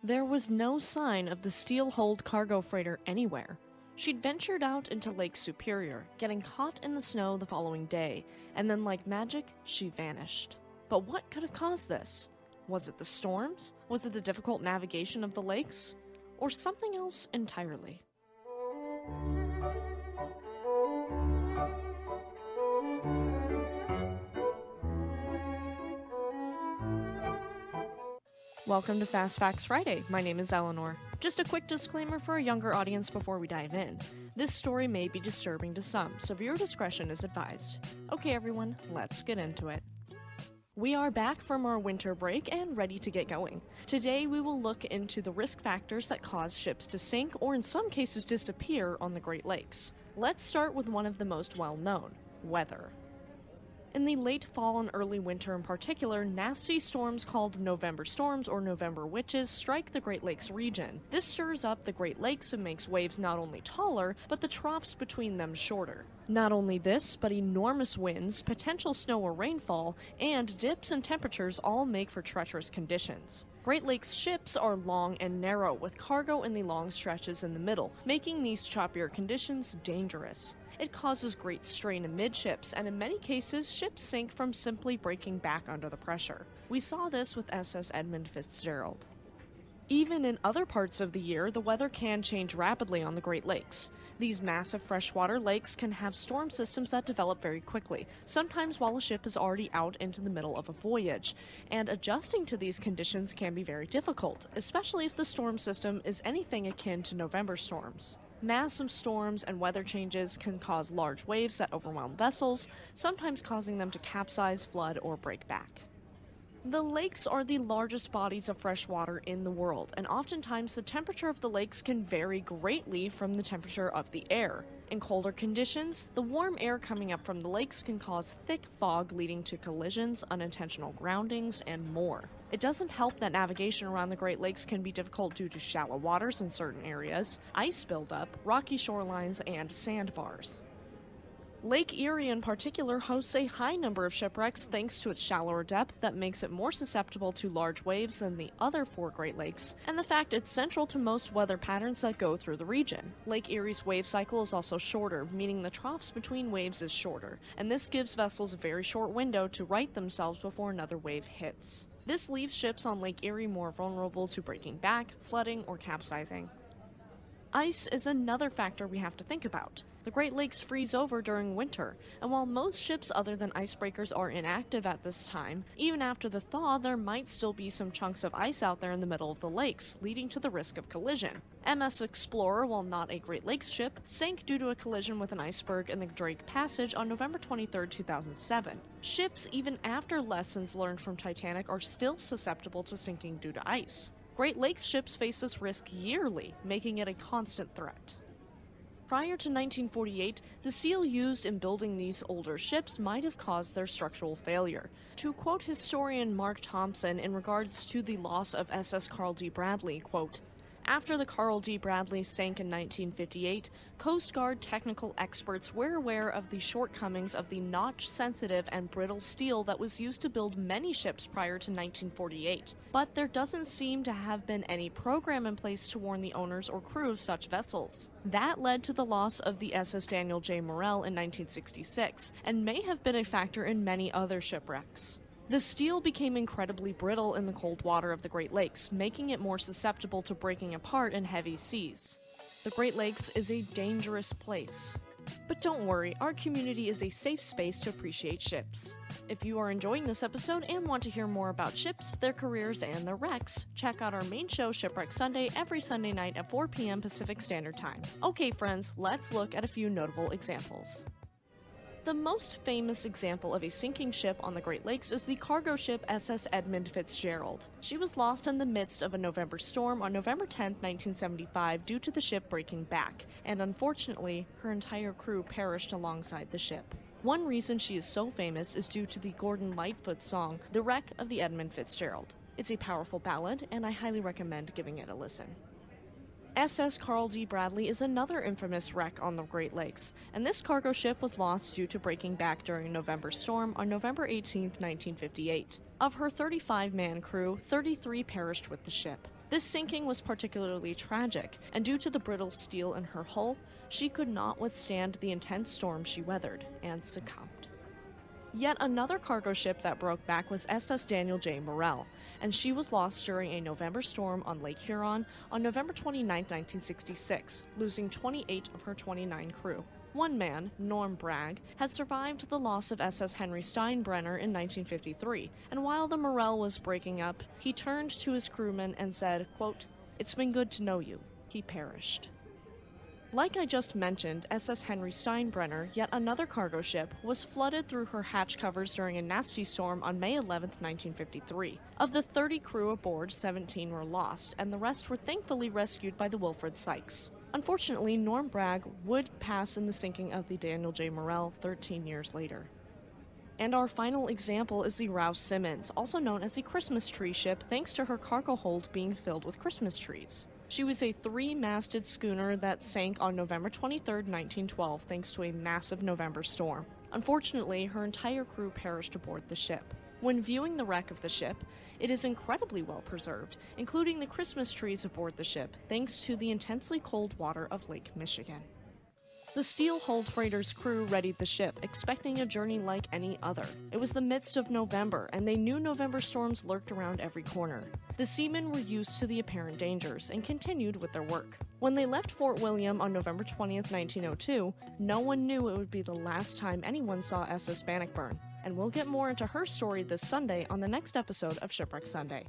There was no sign of the steel-hulled cargo freighter anywhere. She'd ventured out into Lake Superior, getting caught in the snow the following day, and then like magic, she vanished. But what could have caused this? Was it the storms? Was it the difficult navigation of the lakes? Or something else entirely? Welcome to Fast Facts Friday. My name is Eleanor. Just a quick disclaimer for a younger audience before we dive in. This story may be disturbing to some, so viewer discretion is advised. Okay everyone, let's get into it. We are back from our winter break and ready to get going. Today we will look into the risk factors that cause ships to sink or in some cases disappear on the Great Lakes. Let's start with one of the most well-known, weather. In the late fall and early winter in particular, nasty storms called November storms or November witches strike the Great Lakes region. This stirs up the Great Lakes and makes waves not only taller, but the troughs between them shorter. Not only this, but enormous winds, potential snow or rainfall, and dips in temperatures all make for treacherous conditions. Great Lakes ships are long and narrow, with cargo in the long stretches in the middle, making these choppier conditions dangerous. It causes great strain amidships, and in many cases, ships sink from simply breaking back under the pressure. We saw this with SS Edmund Fitzgerald. Even in other parts of the year, the weather can change rapidly on the Great Lakes. These massive freshwater lakes can have storm systems that develop very quickly, sometimes while a ship is already out into the middle of a voyage, and adjusting to these conditions can be very difficult, especially if the storm system is anything akin to November storms. Massive storms and weather changes can cause large waves that overwhelm vessels, sometimes causing them to capsize, flood, or break back. The lakes are the largest bodies of fresh water in the world, and oftentimes the temperature of the lakes can vary greatly from the temperature of the air. In colder conditions, the warm air coming up from the lakes can cause thick fog leading to collisions, unintentional groundings, and more. It doesn't help that navigation around the Great Lakes can be difficult due to shallow waters in certain areas, ice buildup, rocky shorelines, and sandbars. Lake Erie in particular hosts a high number of shipwrecks thanks to its shallower depth that makes it more susceptible to large waves than the other four Great Lakes, and the fact it's central to most weather patterns that go through the region. Lake Erie's wave cycle is also shorter, meaning the troughs between waves is shorter, and this gives vessels a very short window to right themselves before another wave hits. This leaves ships on Lake Erie more vulnerable to breaking back, flooding, or capsizing. Ice is another factor we have to think about. The Great Lakes freeze over during winter, and while most ships other than icebreakers are inactive at this time, even after the thaw there might still be some chunks of ice out there in the middle of the lakes, leading to the risk of collision. MS Explorer, while not a Great Lakes ship, sank due to a collision with an iceberg in the Drake Passage on November 23, 2007. Ships, even after lessons learned from Titanic, are still susceptible to sinking due to ice. Great Lakes ships face this risk yearly, making it a constant threat. Prior to 1948, the steel used in building these older ships might have caused their structural failure. To quote historian Mark Thompson in regards to the loss of SS Carl D. Bradley, quote, "After the Carl D. Bradley sank in 1958, Coast Guard technical experts were aware of the shortcomings of the notch-sensitive and brittle steel that was used to build many ships prior to 1948, but there doesn't seem to have been any program in place to warn the owners or crew of such vessels. That led to the loss of the SS Daniel J. Morrell in 1966, and may have been a factor in many other shipwrecks. The steel became incredibly brittle in the cold water of the Great Lakes, making it more susceptible to breaking apart in heavy seas. The Great Lakes is a dangerous place. But don't worry, our community is a safe space to appreciate ships. If you are enjoying this episode and want to hear more about ships, their careers, and their wrecks, check out our main show, Shipwreck Sunday, every Sunday night at 4 p.m. Pacific Standard Time. Okay friends, let's look at a few notable examples. The most famous example of a sinking ship on the Great Lakes is the cargo ship SS Edmund Fitzgerald. She was lost in the midst of a November storm on November 10, 1975 due to the ship breaking back, and unfortunately, her entire crew perished alongside the ship. One reason she is so famous is due to the Gordon Lightfoot song, The Wreck of the Edmund Fitzgerald. It's a powerful ballad, and I highly recommend giving it a listen. SS Carl D. Bradley is another infamous wreck on the Great Lakes, and this cargo ship was lost due to breaking back during a November storm on November 18, 1958. Of her 35-man crew, 33 perished with the ship. This sinking was particularly tragic, and due to the brittle steel in her hull, she could not withstand the intense storm she weathered, and succumbed. Yet another cargo ship that broke back was SS Daniel J. Morrell, and she was lost during a November storm on Lake Huron on November 29, 1966, losing 28 of her 29 crew. One man, Norm Bragg, had survived the loss of SS Henry Steinbrenner in 1953, and while the Morrell was breaking up, he turned to his crewmen and said, quote, "It's been good to know you." He perished. Like I just mentioned, SS Henry Steinbrenner, yet another cargo ship, was flooded through her hatch covers during a nasty storm on May 11, 1953. Of the 30 crew aboard, 17 were lost, and the rest were thankfully rescued by the Wilfred Sykes. Unfortunately, Norm Bragg would pass in the sinking of the Daniel J. Morrell 13 years later. And our final example is the Rouse Simmons, also known as a Christmas tree ship thanks to her cargo hold being filled with Christmas trees. She was a 3-masted schooner that sank on November 23, 1912, thanks to a massive November storm. Unfortunately, her entire crew perished aboard the ship. When viewing the wreck of the ship, it is incredibly well preserved, including the Christmas trees aboard the ship, thanks to the intensely cold water of Lake Michigan. The steel-hulled freighter's crew readied the ship, expecting a journey like any other. It was the midst of November, and they knew November storms lurked around every corner. The seamen were used to the apparent dangers and continued with their work. When they left Fort William on November 20, 1902, no one knew it would be the last time anyone saw SS Bannockburn, and we'll get more into her story this Sunday on the next episode of Shipwreck Sunday.